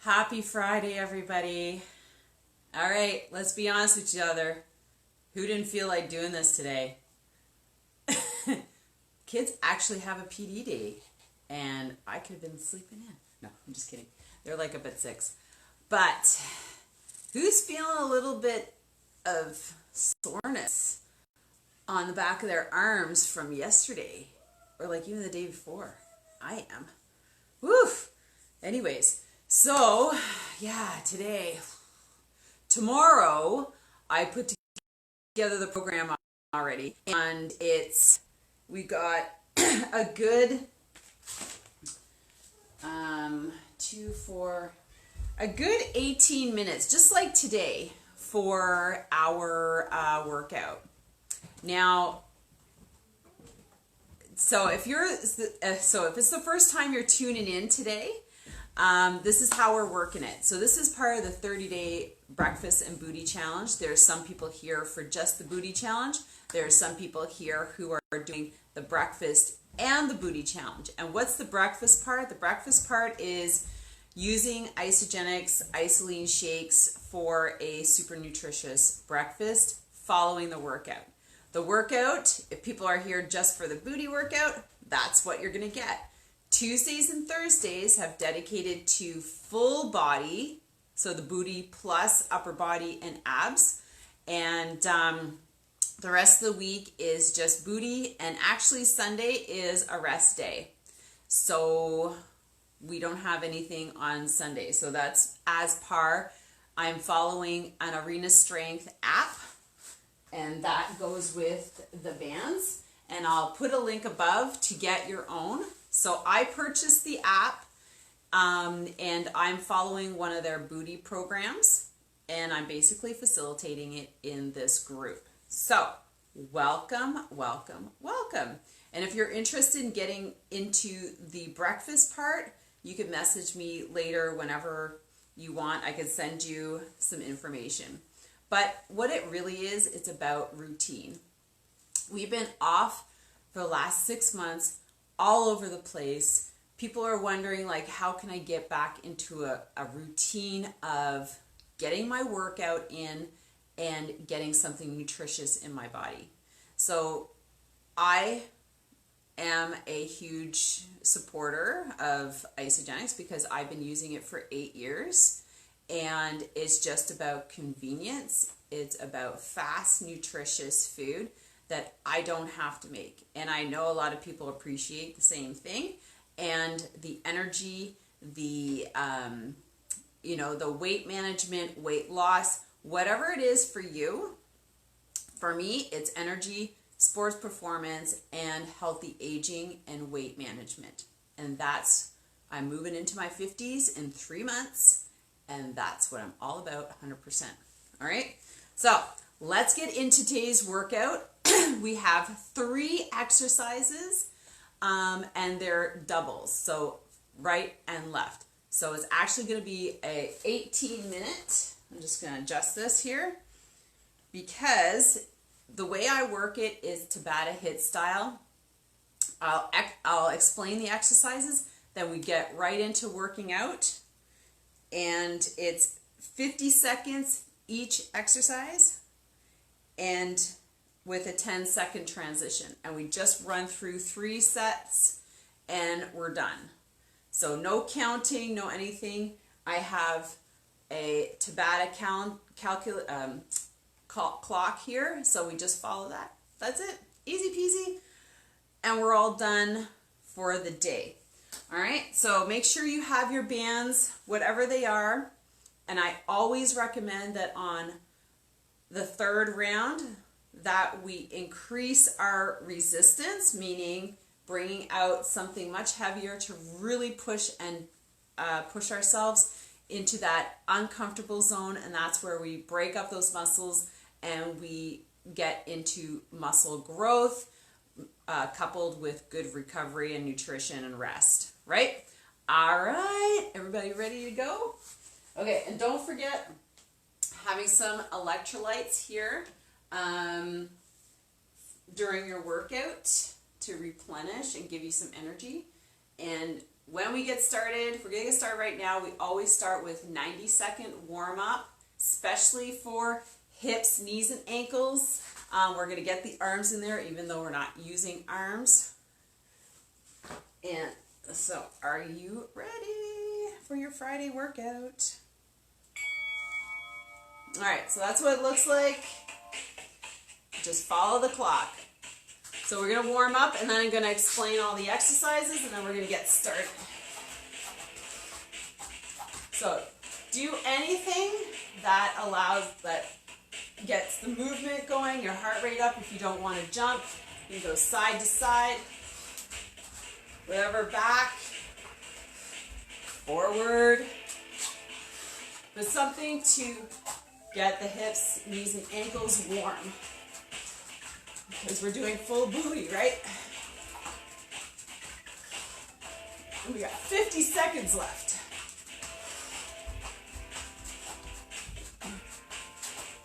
Happy Friday, everybody. All right, let's be honest with each other. Who didn't feel like doing this today? Kids actually have a PD day, and I could have been sleeping in. No, I'm just kidding. They're like up at 6. But who's feeling a little bit of soreness on the back of their arms from yesterday? Or like even the day before? I am. Woof! Anyways, so yeah, tomorrow I put together the program already, and we got a good a good 18 minutes, just like today, for our workout. Now, so if it's the first time you're tuning in today, this is how we're working it. So this is part of the 30-day breakfast and booty challenge. There's some people here for just the booty challenge. There are some people here who are doing the breakfast and the booty challenge. And what's the breakfast part? The breakfast part is using isogenics, isoline shakes for a super nutritious breakfast following the workout. The workout, if people are here just for the booty workout, that's what you're going to get. Tuesdays and Thursdays have dedicated to full body, so the booty plus upper body and abs. And the rest of the week is just booty, and actually Sunday is a rest day. So we don't have anything on Sunday. So that's as par. I'm following an Arena Strength app, and that goes with the bands. And I'll put a link above to get your own. So I purchased the app, and I'm following one of their booty programs, and I'm basically facilitating it in this group. So welcome, welcome, welcome. And if you're interested in getting into the breakfast part, you can message me later whenever you want. I could send you some information. But what it really is, it's about routine. We've been off for the last 6 months, all over the place. People are wondering, like, how can I get back into a routine of getting my workout in and getting something nutritious in my body? So I am a huge supporter of isogenics because I've been using it for 8 years, and it's just about convenience. It's about fast, nutritious food that I don't have to make. And I know a lot of people appreciate the same thing. And the energy, the weight management, weight loss, whatever it is for you, for me, it's energy, sports performance, and healthy aging and weight management. And I'm moving into my 50s in 3 months, and that's what I'm all about 100%. All right? So let's get into today's workout. We have 3 exercises, and they're doubles, so right and left. So it's actually going to be a 18-minute. I'm just going to adjust this here because the way I work it is Tabata HIIT style. I'll explain the exercises, then we get right into working out, and it's 50 seconds each exercise, and with a 10-second transition. And we just run through 3 sets and we're done. So no counting, no anything. I have a Tabata clock here, so we just follow that. That's it. Easy peasy. And we're all done for the day. All right, so make sure you have your bands, whatever they are. And I always recommend that on the 3rd round, that we increase our resistance, meaning bringing out something much heavier to really push ourselves into that uncomfortable zone, and that's where we break up those muscles and we get into muscle growth, coupled with good recovery and nutrition and rest, right? All right, everybody ready to go? Okay, and don't forget having some electrolytes here during your workout to replenish and give you some energy. And when we get started, if we're going to get started right now, we always start with 90-second warm-up, especially for hips, knees, and ankles. We're going to get the arms in there, even though we're not using arms. And so, are you ready for your Friday workout? All right, so that's what it looks like. Just follow the clock. So we're going to warm up, and then I'm going to explain all the exercises, and then we're going to get started. So do anything that gets the movement going, your heart rate up. If you don't want to jump, you can go side to side, whatever, back, forward. But something to get the hips, knees, and ankles warm. Because we're doing full booty, right? And we got 50 seconds left.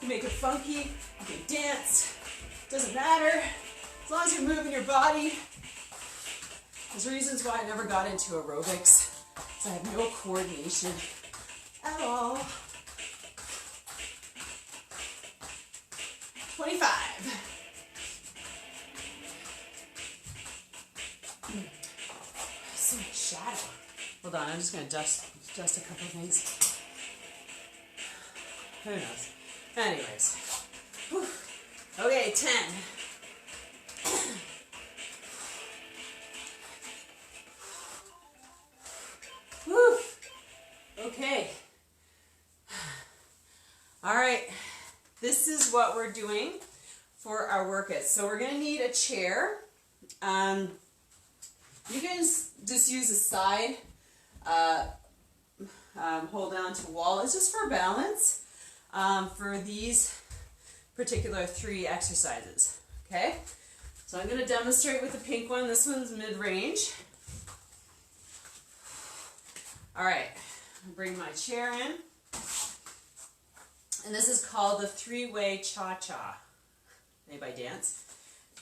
You make it funky, you can dance, doesn't matter. As long as you're moving your body. There's reasons why I never got into aerobics. Because I have no coordination at all. 25. So much shadow. Hold on, I'm just going to adjust a couple of things. Who knows? Anyways. Whew. Okay, 10. Whew. Okay. All right. This is what we're doing for our workouts. So we're going to need a chair. You can just use a side, hold down to wall. It's just for balance for these particular 3 exercises. Okay? So I'm going to demonstrate with the pink one. This one's mid-range. All right. I'll bring my chair in. And this is called the 3-way cha-cha. Anybody dance?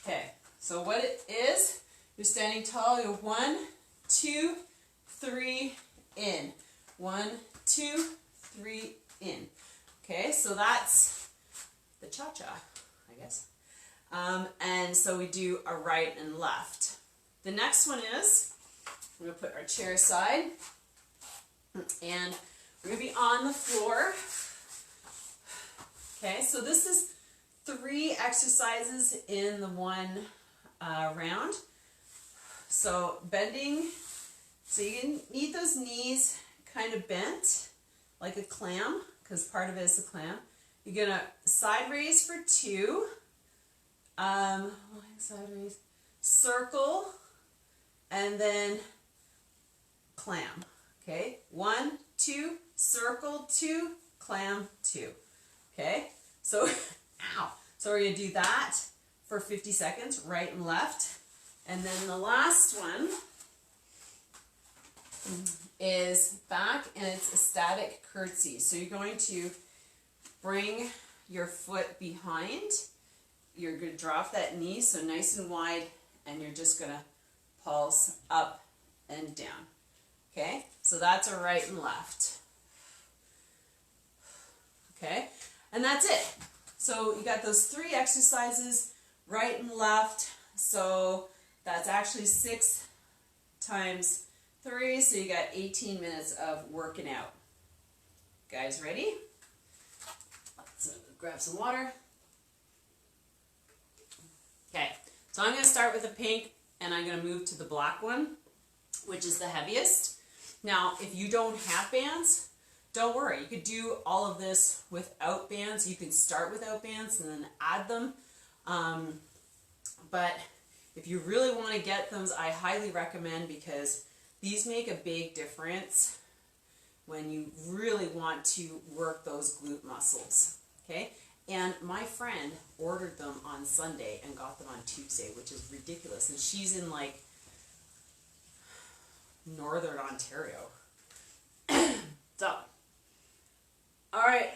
Okay. So what it is, you're standing tall, you're 1, 2, 3, in. 1, 2, 3, in. Okay, so that's the cha-cha, I guess. And so we do a right and left. The next one is, we're going to put our chair aside, and we're going to be on the floor. Okay, so this is 3 exercises in the one round. So bending, so you need those knees kind of bent like a clam, because part of it is a clam. You're going to side raise for 2, side raise, circle, and then clam. Okay, 1, 2, circle, 2, clam, 2. Okay, so, ow. So we're going to do that for 50 seconds, right and left. And then the last one is back, and it's a static curtsy. So you're going to bring your foot behind. You're going to drop that knee, so nice and wide, and you're just going to pulse up and down. Okay, so that's a right and left. Okay, and that's it. So you got those 3 exercises, right and left. So that's actually 6 times 3, so you got 18 minutes of working out. Guys, ready? Let's grab some water. Okay, so I'm going to start with the pink, and I'm going to move to the black one, which is the heaviest. Now, if you don't have bands, don't worry. You could do all of this without bands. You can start without bands and then add them. But if you really want to get them, I highly recommend, because these make a big difference when you really want to work those glute muscles. Okay? And my friend ordered them on Sunday and got them on Tuesday, which is ridiculous. And she's in like Northern Ontario. So, all right,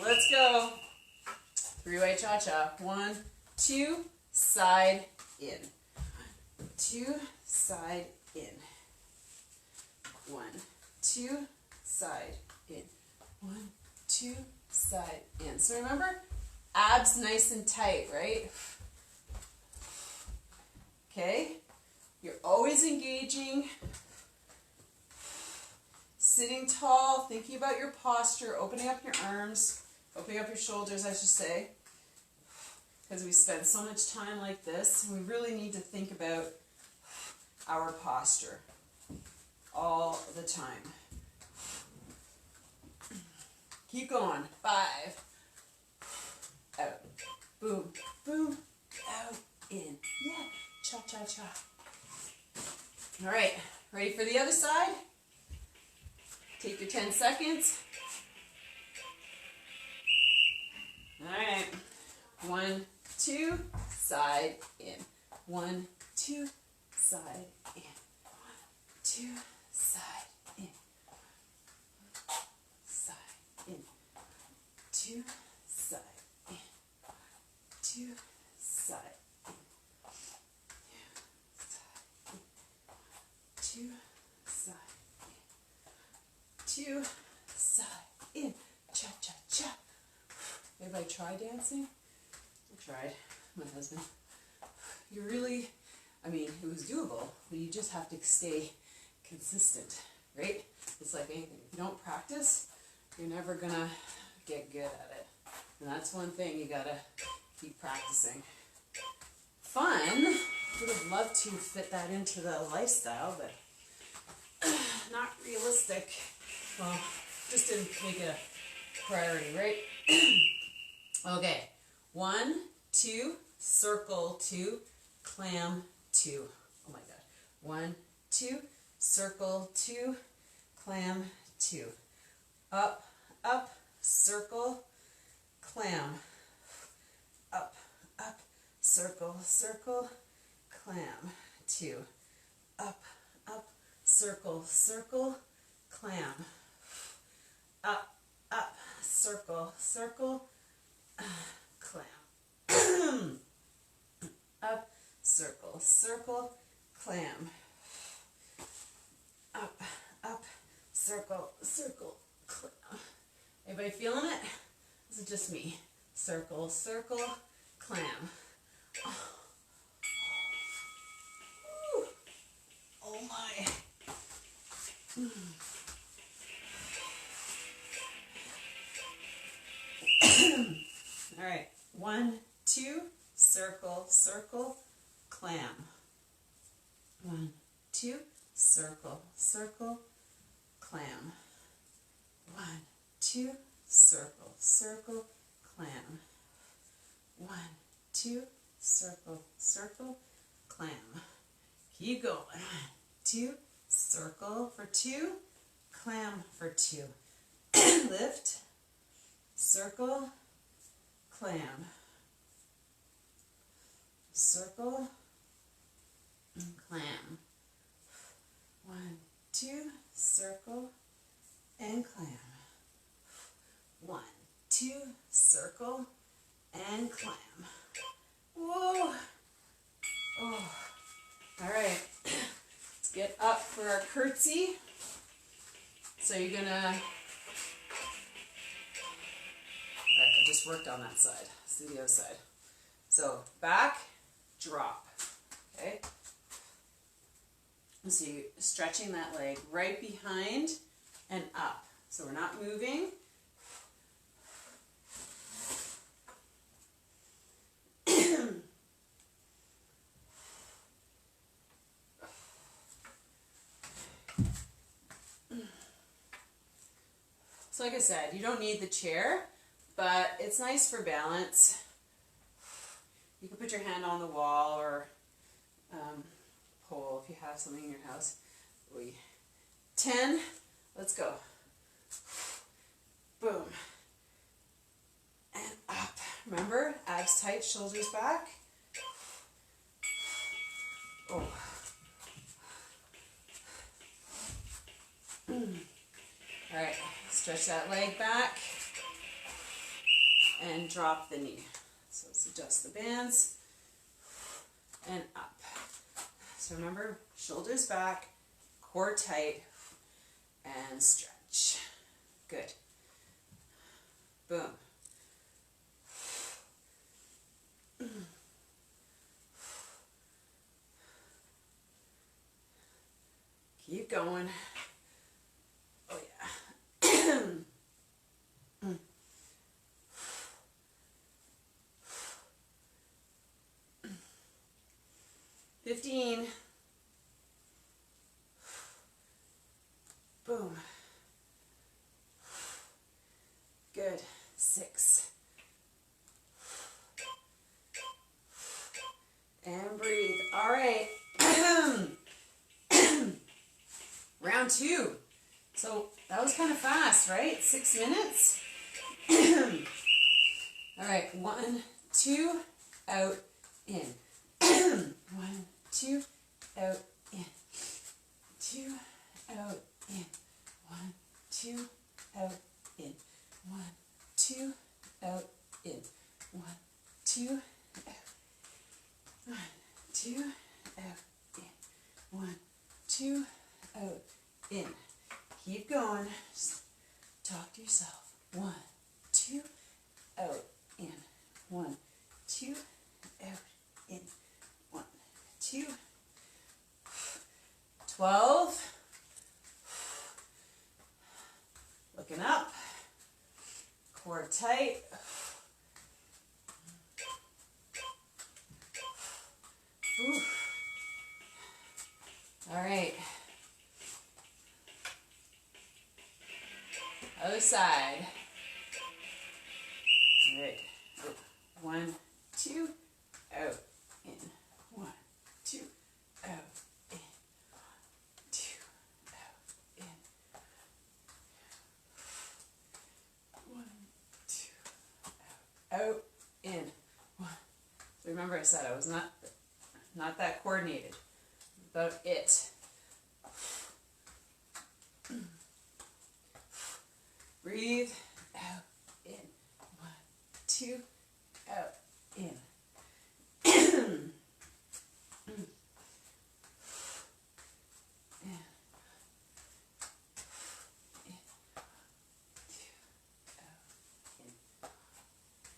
let's go. 3-way cha-cha. 1, 2, side, in. 2, side, in. 1, 2, side, in. 1, 2, side, in. So remember, abs nice and tight, right? Okay, you're always engaging, sitting tall, thinking about your posture, opening up your arms, opening up your shoulders, I should say, because we spend so much time like this, we really need to think about our posture all the time. Keep going. 5, out, boom, boom, out, in. Yeah, cha-cha-cha. All right, ready for the other side? Take your 10 seconds. All right, 1, 2, side, in. 1, 2, side, in. 1, 2, side, in. Side, in. 2, side, in. 2, side, in. 2, side, in. 2, side, in. Cha-cha-cha. Everybody try dancing? I tried. My husband. You really, I mean, it was doable, but you just have to stay consistent, right? It's like anything. If you don't practice, you're never gonna get good at it. And that's one thing you gotta keep practicing. Fun. Would have loved to fit that into the lifestyle, but not realistic. Well, just didn't make it a priority, right? Okay. 1, 2, circle 2, clam 2. Oh my God. 1, 2, circle 2, clam 2. Up, up, circle, clam. Up, up, circle, circle, clam. 2. Up, up, circle, circle, clam. Up, up, circle, circle, clam. Up, circle, circle, clam. Up, up, circle, circle, clam. Everybody feeling it? This is just me. Circle, circle, clam. Oh my. All right. 1, 2, circle, circle, clam. 1, 2, circle, circle, clam. 1, 2, circle, circle, clam. 1, 2, circle, circle, clam. Keep going. 1, 2, circle for 2, clam for 2. Lift, circle, clam. Circle, clam. 1, 2, circle, and clam. 1, 2, circle, and clam. Whoa. Oh. All right. Let's get up for our curtsy. So you're gonna, all right, I just worked on that side. Let's do the other side. So back, drop, okay? So you're stretching that leg right behind and up. So we're not moving. So like I said, you don't need the chair, but it's nice for balance. You can put your hand on the wall or pole if you have something in your house. 10, let's go. Boom. And up. Remember, abs tight, shoulders back. Oh. All right, stretch that leg back and drop the knee. So let's adjust the bands and up. So remember, shoulders back, core tight. and stretch. Good. Boom. Keep going. Oh yeah. 15. Boom. Good. 6. And breathe. All right. Round 2. So that was kind of fast, right? 6 minutes. All right. 1, 2, out, in. 1, 2, out, in. 2, out, in. 1, 2, out, in. 1, 2, out, in. 1, 2, out. 1, 2, out, in. 1, 2, out, in. Keep going. Just talk to yourself. 1, 2, out, in. 1, 2, out, in. 1, 2. 12. Looking up. Core tight. Ooh. All right. Other side. All right. 1, 2, out, in. 1, 2, out, in. 2, out, in. 1, 2, out, in. 1. So remember I said I was not that coordinated. About it. Breathe out, in. 1, 2, out, in. In.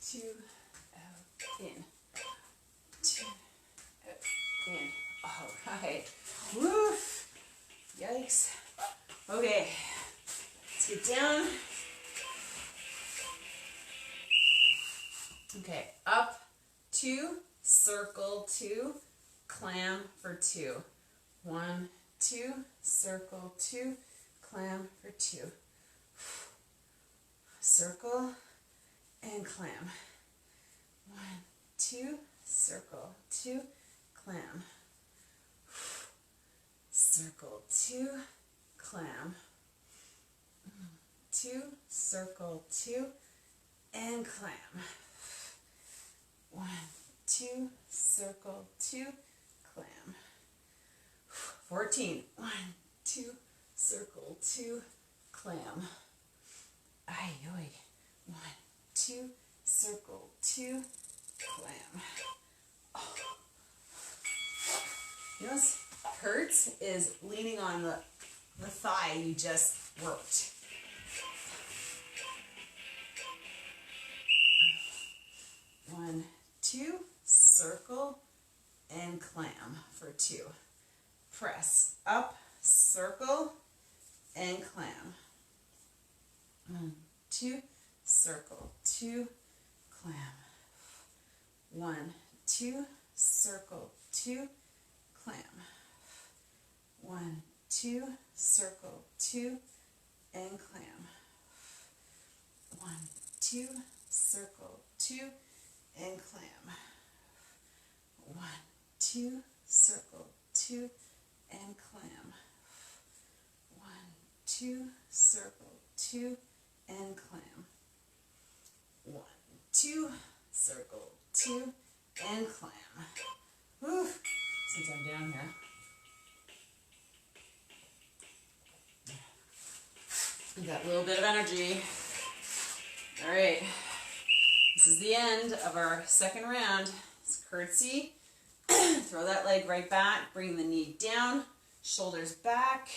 2, out, in. 2, out, in. All right. Woo! Yikes. Okay. Let's get down. Okay. Up, 2, circle 2, clam for 2. 1, 2, circle 2, clam for 2. Circle and clam. 1, 2, circle 2, clam. Circle 2, clam. 2, circle 2, and clam. 1, 2, circle 2, clam. 14. 1, 2, circle 2, clam. Ay, yoy. 1, 2, circle 2, clam. Oh. You know what's hurts is leaning on the thigh you just worked. One, 2, circle and clam for 2. Press up, circle and clam. 1, 2, circle 2, clam. 1, 2, circle 2, clam. 1, 2, circle 2 and clam. 1, 2, circle 2 and clam. 1, 2, circle 2 and clam. 1, 2, circle 2 and clam. 1, 2, circle 2 and clam. Whew. Since I'm down here. Got a little bit of energy. All right. This is the end of our second round. It's curtsy. Throw that leg right back. Bring the knee down. Shoulders back.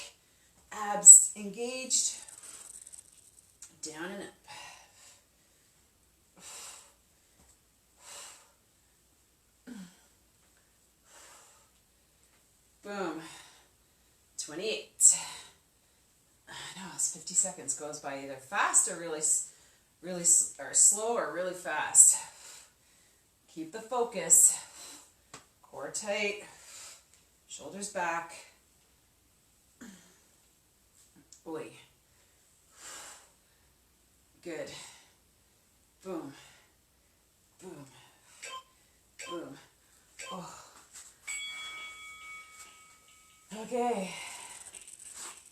Abs engaged. Down and up. Boom. 28. I know, it's 50 seconds goes by either fast or really or slow or really fast. Keep the focus. Core tight. Shoulders back. Oi. Good. Boom. Boom. Boom. Oh. Okay.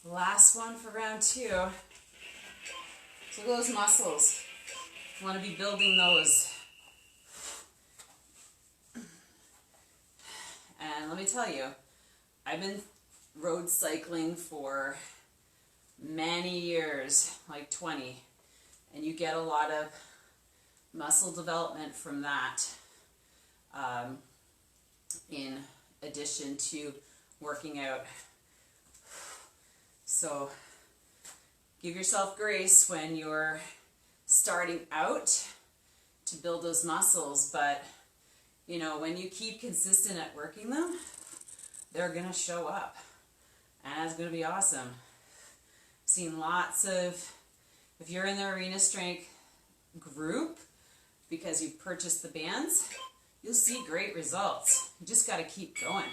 Last one for round 2. So those muscles. You want to be building those. And let me tell you, I've been road cycling for many years, like 20, and you get a lot of muscle development from that, in addition to working out. So give yourself grace when you're starting out to build those muscles, but you know, when you keep consistent at working them, they're gonna show up, and it's gonna be awesome. Seen lots of, if you're in the arena strength group because you purchased the bands, you'll see great results. You just got to keep going,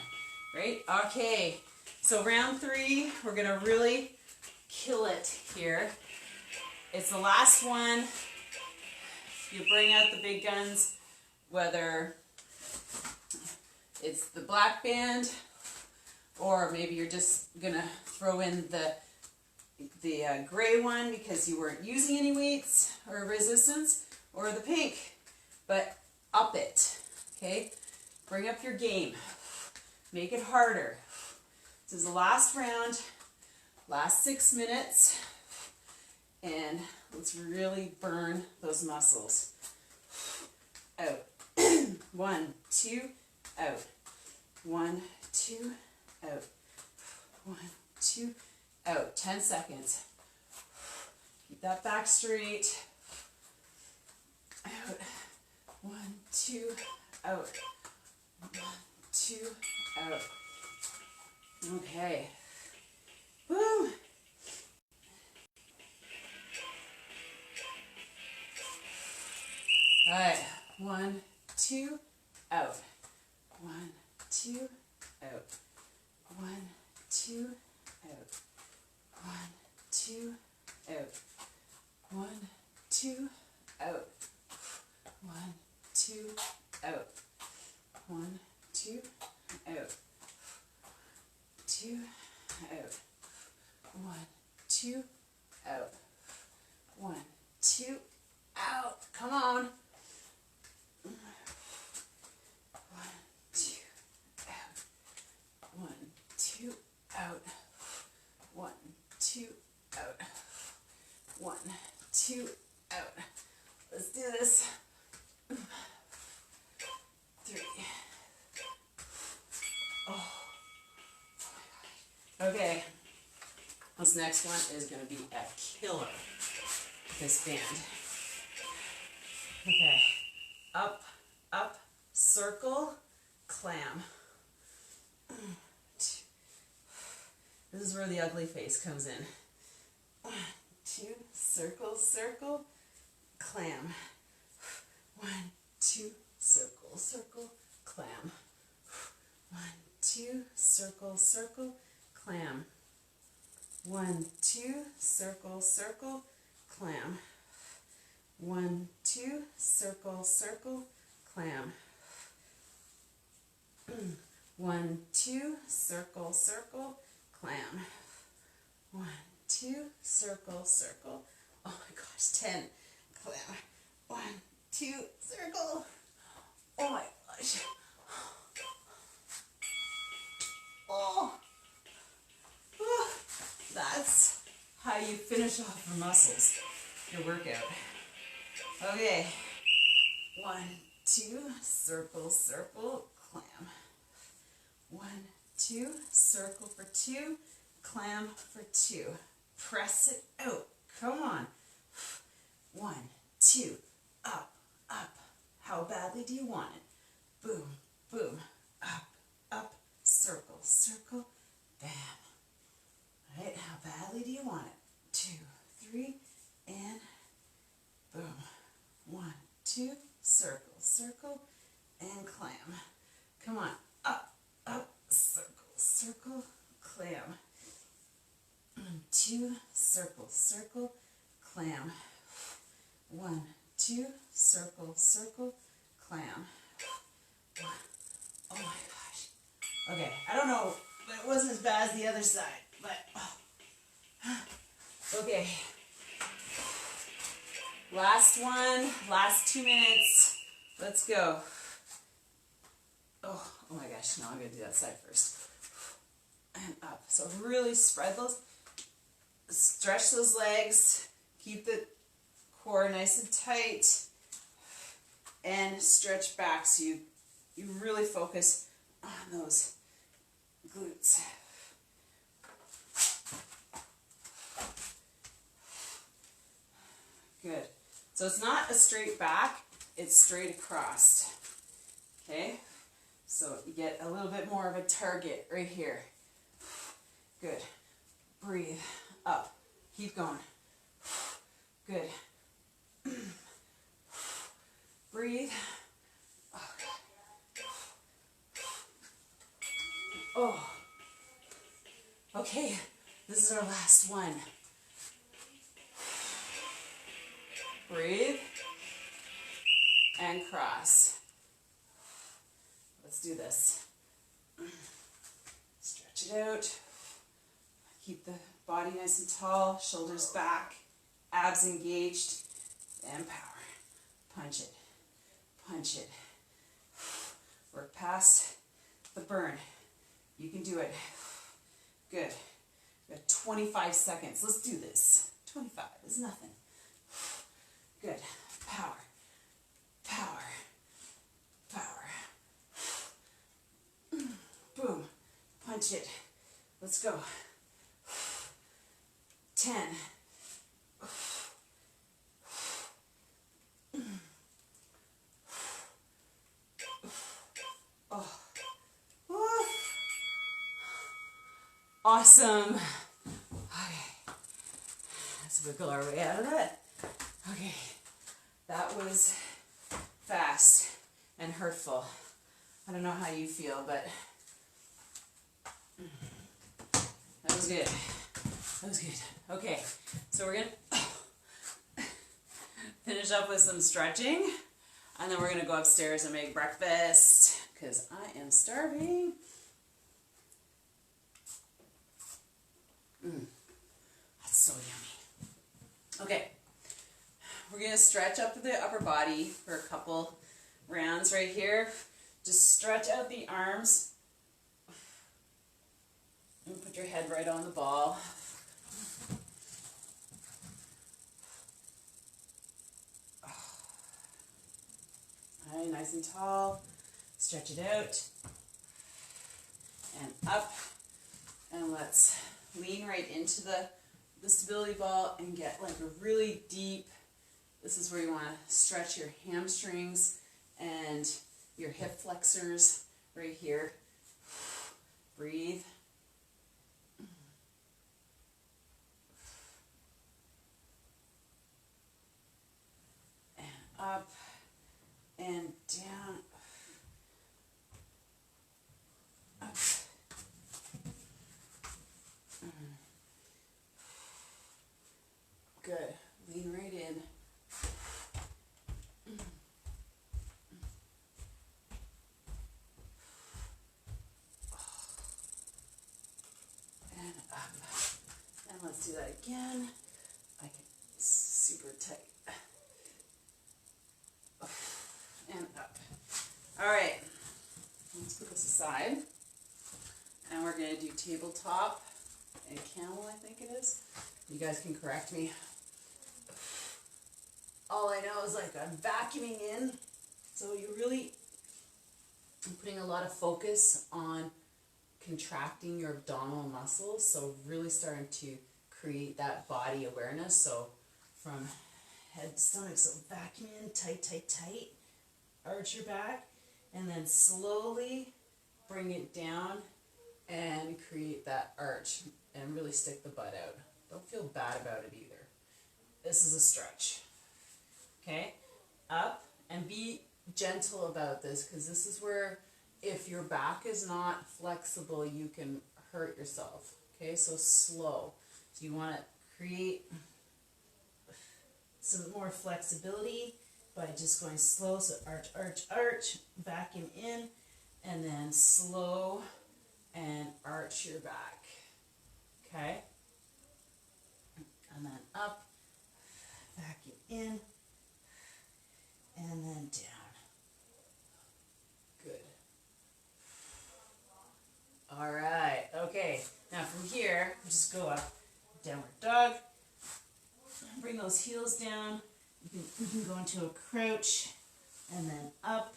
right? Okay, so round 3, we're going to really kill it here. It's the last one. You bring out the big guns, whether it's the black band or maybe you're just going to throw in the gray one because you weren't using any weights or resistance, or the pink, but up it, okay? Bring up your game. Make it harder. This is the last round, last 6 minutes, and let's really burn those muscles. Out. 1, 2, out. 1, 2, out. 1, 2, out. 10 seconds. Keep that back straight. Out. 1, 2, out. 1, 2, out. Okay. Woo! All right. 1, 2, out. 1, 2, out. 1, 2, out. 1, 2, out. 1, 2, out. 1, 2, out. 1, 2, out. 2, out. 1, 2, out. 1, 2, out. Come on. 1, 2, out. 1, 2, out. 1, 2, out. 1, 2, out. Let's do this. 3. Oh. Okay. This next one is going to be a killer. This band. Okay. Up, up, circle, clam. This is where the ugly face comes in. 1, 2, circle, circle, clam. 1, 2, circle, circle, clam. 1, 2, circle, circle, clam. 1, 2, circle, circle, clam. 1, 2, circle, circle, clam. 1, 2, circle, circle, clam. 1, 2, circle, circle. Oh my gosh, 10, clam. 1, 2, circle. Oh my gosh. Oh. Oh. That's how you finish off your muscles, your workout. Okay. 1, 2, circle, circle, clam. 1, 2, circle for 2, clam for 2. Press it out. Come on. 1, 2, up, up. How badly do you want it? Boom, boom, up, up, circle, circle, bam. All right, how badly do you want it? 2, 3, and boom. 1, 2, circle, circle, and clam. Come on, up, up, circle, circle, clam. 2, circle, circle, clam. 1, 2, circle, circle, clam. Oh my gosh. Okay, I don't know, but it wasn't as bad as the other side, but okay. Last one, last 2 minutes. Let's go. Oh my gosh, now I'm gonna do that side first. And up. So really spread those, stretch those legs, keep the core nice and tight, and stretch back so you really focus on those glutes. Good. So it's not a straight back, it's straight across. Okay? So you get a little bit more of a target right here. Good. Breathe. Up. Keep going. Good. Breathe. Oh. Okay. This is our last one. Breathe. And cross. Let's do this. Stretch it out. Keep the body nice and tall, shoulders back, abs engaged, and power. Punch it. Punch it. Work past the burn. You can do it. Good. We have 25 seconds. Let's do this. 25 is nothing. Good. Power. Power. Power. Boom. Punch it. Let's go. 10. Oh. Awesome. Okay. Let's wiggle our way out of that. Okay. That was fast and hurtful. I don't know how you feel, but that was good. That was good. Okay, so we're gonna finish up with some stretching, and then we're gonna go upstairs and make breakfast because I am starving. That's so yummy. Okay, we're gonna stretch up the upper body for a couple rounds right here. Just stretch out the arms and put your head right on the ball. All right, nice and tall. Stretch it out and up. And let's lean right into the stability ball and get like a really deep, this is where you want to stretch your hamstrings and your hip flexors right here. Breathe. And up and down. Up. Good. Lean right in. And up. And let's do that again. Like super tight. And up. All right. Let's put this aside. And we're going to do tabletop and camel, I think it is. You guys can correct me. All I know is like I'm vacuuming in. So you really, I'm putting a lot of focus on contracting your abdominal muscles, so really starting to create that body awareness. So from head to stomach, so vacuum in, tight, tight, tight, arch your back, and then slowly bring it down and create that arch and really stick the butt out. Don't feel bad about it either. This is a stretch. Okay, up, and be gentle about this, because this is where if your back is not flexible, you can hurt yourself. Okay, so slow. So you want to create some more flexibility by just going slow. So arch, arch, arch, vacuum in, and then slow and arch your back. Okay, and then up, vacuum in, and then down. Good. All right. Okay. Now from here, just go up, downward dog. Bring those heels down. You can go into a crouch, and then up.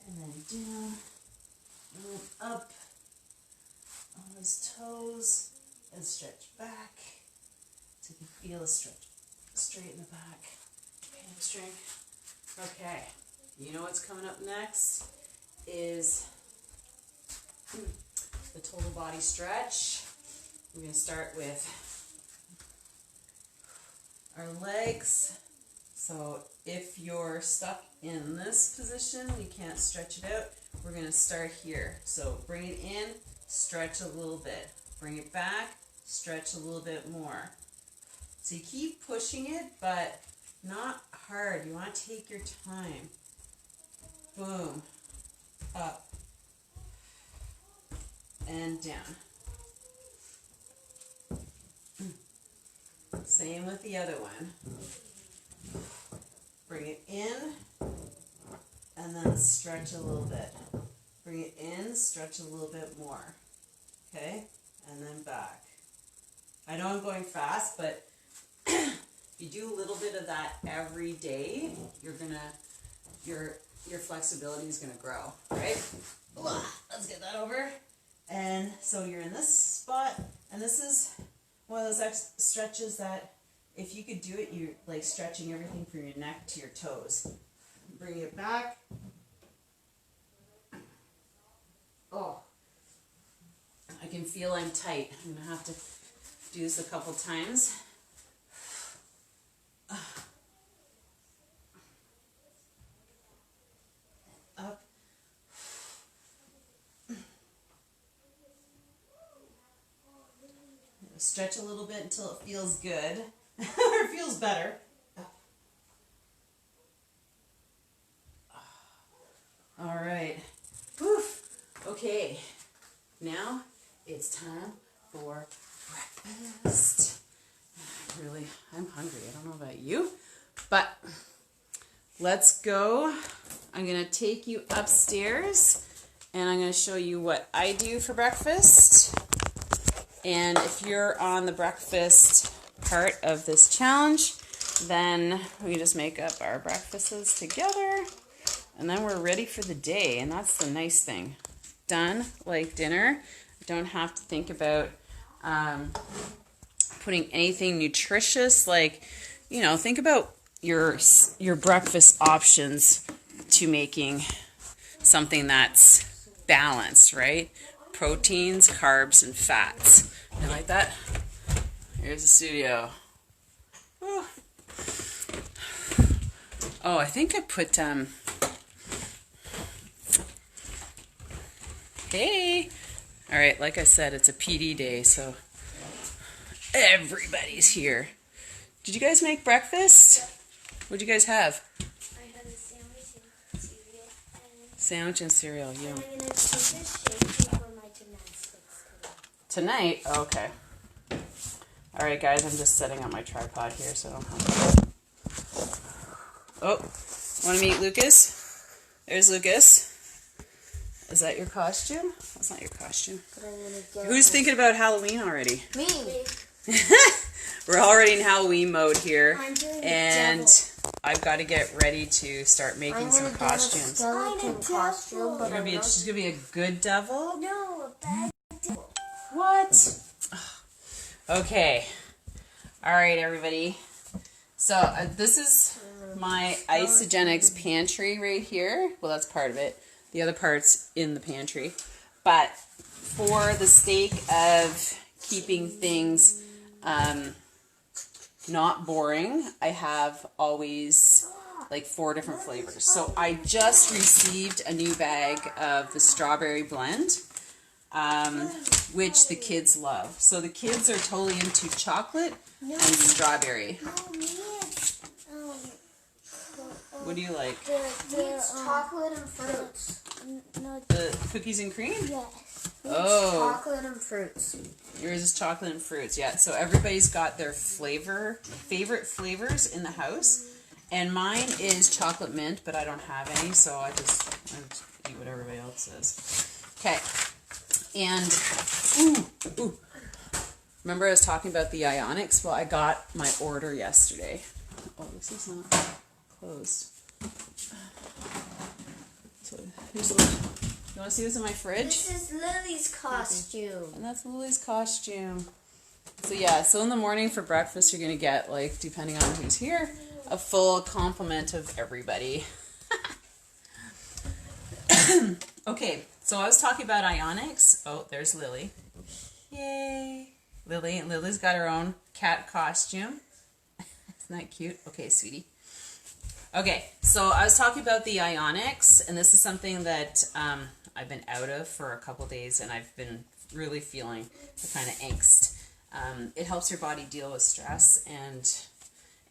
And then down, and then up on those toes, and stretch back so you can feel a stretch straight in the back, hamstring. Okay, you know what's coming up next is the total body stretch. We're going to start with our legs. So if you're stuck in this position, you can't stretch it out, we're going to start here. So bring it in, stretch a little bit. Bring it back, stretch a little bit more. So you keep pushing it, but not hard. You want to take your time. Boom. Up. And down. Same with the other one. Bring it in, and then stretch a little bit. Bring it in, stretch a little bit more. Okay? And then back. I know I'm going fast, but if you do a little bit of that every day, your flexibility is gonna grow, right? Let's get that over. And so you're in this spot, and this is one of those stretches that if you could do it, you're like stretching everything from your neck to your toes. Bring it back. Oh, I can feel I'm tight. I'm gonna have to do this a couple times. Up. Stretch a little bit until it feels good, or feels better. All right. Woof. Okay. Now it's time for breakfast. I'm hungry. I don't know about you, but let's go. I'm going to take you upstairs, and I'm going to show you what I do for breakfast. And if you're on the breakfast part of this challenge, then we just make up our breakfasts together, and then we're ready for the day. And that's the nice thing. Done like dinner. Don't have to think about putting anything nutritious. Like, you know, think about your breakfast options to making something that's balanced, right? Proteins, carbs, and fats. You like that? Here's the studio. Oh, I think I put hey. All right, like I said, it's a PD day, so everybody's here. Did you guys make breakfast? What'd you guys have? I had a sandwich and cereal. Sandwich and cereal, yeah. And I'm going to take a shake for my gymnastics today. Tonight? Oh, okay. All right, guys, I'm just setting up my tripod here so I don't have to... Oh, want to meet Lucas? There's Lucas. Is that your costume? That's not your costume. Who's thinking about Halloween already? Me. We're already in Halloween mode here, I'm doing and devil. I've got to get ready to start making some costumes. I'm a costume, but She's gonna be a good devil. no, a bad devil. What? Okay. All right, everybody. So this is my isogenics pantry right here. Well, that's part of it. The other part's in the pantry. But for the sake of keeping things not boring, I have always like 4 different flavors. So I just received a new bag of the strawberry blend, which the kids love. So the kids are totally into chocolate and strawberry. What do you like? Chocolate and fruits. The cookies and cream? Yes. Oh. Chocolate and fruits. Yours is chocolate and fruits, yeah. So everybody's got their favorite flavors in the house. And mine is chocolate mint, but I don't have any, so I just eat what everybody else says. Okay. And, ooh. Remember I was talking about the ionics? Well, I got my order yesterday. Oh, this is not closed. So, here's you want to see what's in my fridge? This is Lily's costume. And that's Lily's costume. So yeah, so in the morning for breakfast, you're going to get, like, depending on who's here, a full complement of everybody. Okay, so I was talking about ionics. Oh, there's Lily. Yay. Lily's got her own cat costume. Isn't that cute? Okay, sweetie. Okay, so I was talking about the ionics, and this is something that I've been out of for a couple days, and I've been really feeling the kind of angst. It helps your body deal with stress and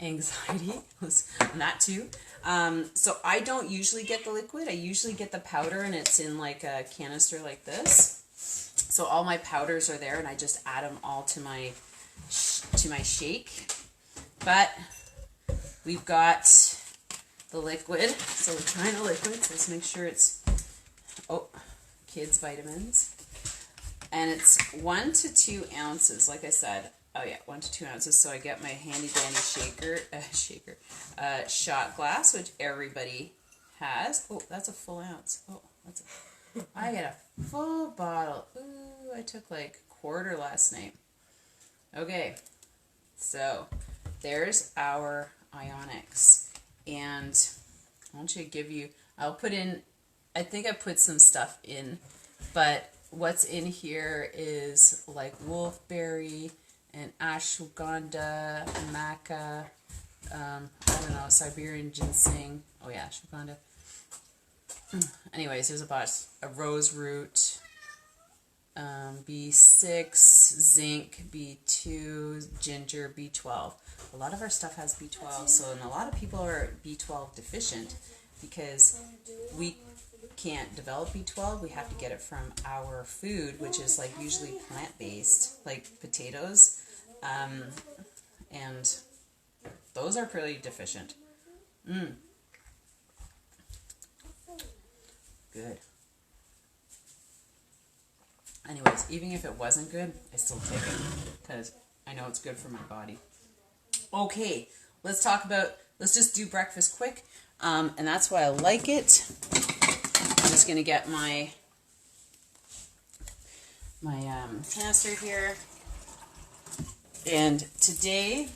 anxiety, and that too. So I don't usually get the liquid. I usually get the powder, and it's in like a canister like this. So all my powders are there, and I just add them all to my shake. But we've got the liquid, so we're trying the liquid. So let's make sure it's kids vitamins, and it's 1 to 2 ounces. Like I said, 1 to 2 ounces. So I get my handy dandy shot glass, which everybody has. Oh, that's a full ounce. Oh, I get a full bottle. Ooh, I took like a quarter last night. Okay, so there's our ionics, and I want to give you, I think I put some stuff in, but what's in here is like wolfberry and ashwagandha, maca, I don't know, Siberian ginseng. Oh yeah, ashwagandha. Anyways, there's a rose root, B6, zinc, B2, ginger, B12. A lot of our stuff has B12, and a lot of people are B12 deficient because we can't develop B12. We have to get it from our food, which is like usually plant-based, like potatoes, and those are pretty deficient. Good. Anyways, even if it wasn't good, I still take it because I know it's good for my body. Okay, let's just do breakfast quick, and that's why I like it. I'm just gonna get my canister here, and today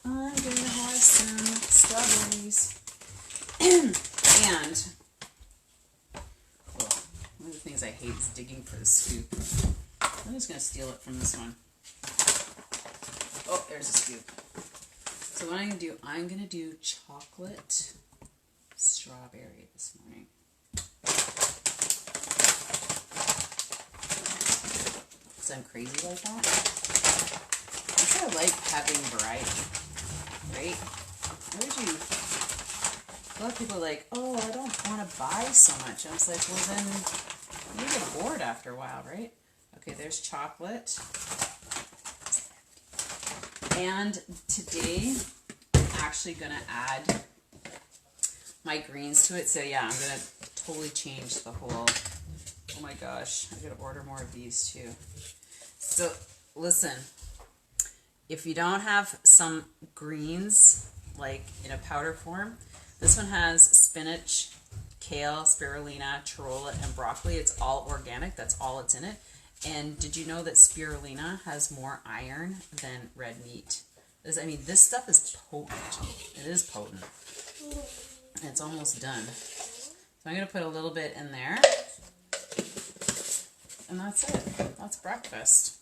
I'm gonna have some strawberries. And one of the things I hate is digging for the scoop. I'm just going to steal it from this one. Oh, there's a scoop. So what I'm going to do chocolate strawberry this morning. Because I'm crazy like that. That's why I like having variety, right? A lot of people are like, oh, I don't want to buy so much. I was like, well then, you get bored after a while, right? Okay, there's chocolate. And today, I'm actually going to add my greens to it. So yeah, I'm going to totally change the whole, oh my gosh, I'm going to order more of these too. So, listen, if you don't have some greens, like in a powder form, this one has spinach, kale, spirulina, charolla, and broccoli. It's all organic. That's all it's in it. And did you know that spirulina has more iron than red meat? I mean, this stuff is potent. It is potent. And it's almost done. So I'm going to put a little bit in there. And that's it. That's breakfast.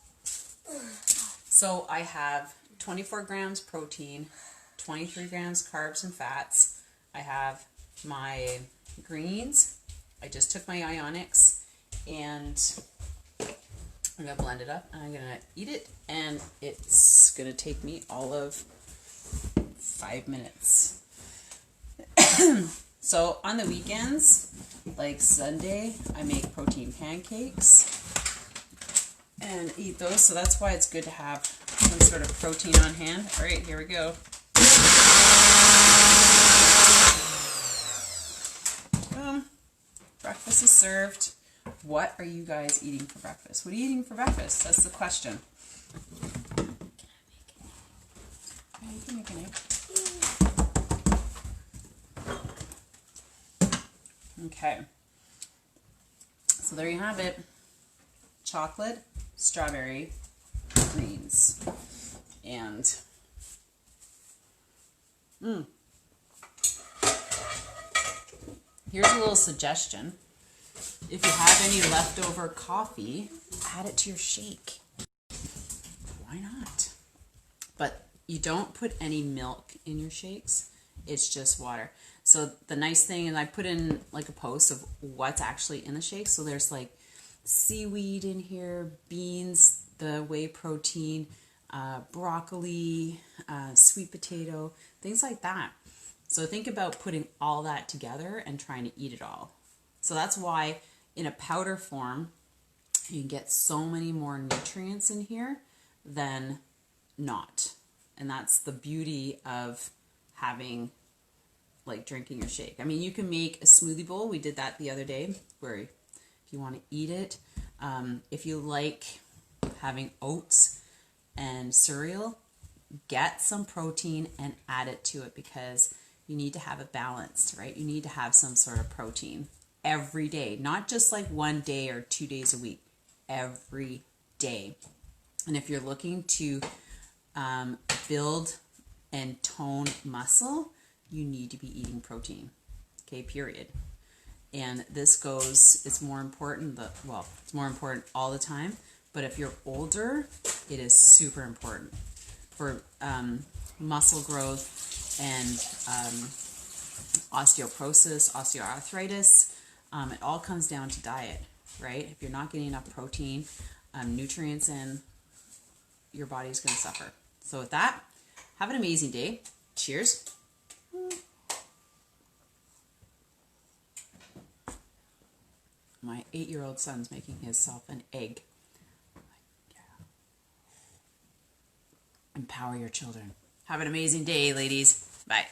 So I have 24 grams protein, 23 grams carbs and fats. I have my greens. I just took my ionics and I'm going to blend it up and I'm going to eat it, and it's going to take me all of 5 minutes. So on the weekends, like Sunday, I make protein pancakes and eat those. So that's why it's good to have some sort of protein on hand. All right, here we go. Boom. Breakfast is served. What are you guys eating for breakfast? What are you eating for breakfast? That's the question. Yeah, you can make an egg. Okay. So there you have it. Chocolate, strawberry, greens. And here's a little suggestion. If you have any leftover coffee, add it to your shake. Why not? But you don't put any milk in your shakes. It's just water. So the nice thing, and I put in like a post of what's actually in the shake. So there's like seaweed in here, beans, the whey protein, broccoli, sweet potato, things like that. So think about putting all that together and trying to eat it all. So that's why in a powder form, you can get so many more nutrients in here than not. And that's the beauty of having, like, drinking your shake. I mean, you can make a smoothie bowl. We did that the other day, where if you want to eat it, if you like having oats and cereal, get some protein and add it to it, because you need to have it balanced, right? You need to have some sort of protein every day, not just like 1 day or 2 days a week, every day. And if you're looking to build and tone muscle, you need to be eating protein, okay, period. And this goes, it's more important, it's more important all the time, but if you're older, it is super important for muscle growth and osteoporosis, osteoarthritis. It all comes down to diet, right? If you're not getting enough protein, nutrients in, your body's going to suffer. So with that, have an amazing day. Cheers. My 8-year-old son's making himself an egg. Yeah. Empower your children. Have an amazing day, ladies. Bye.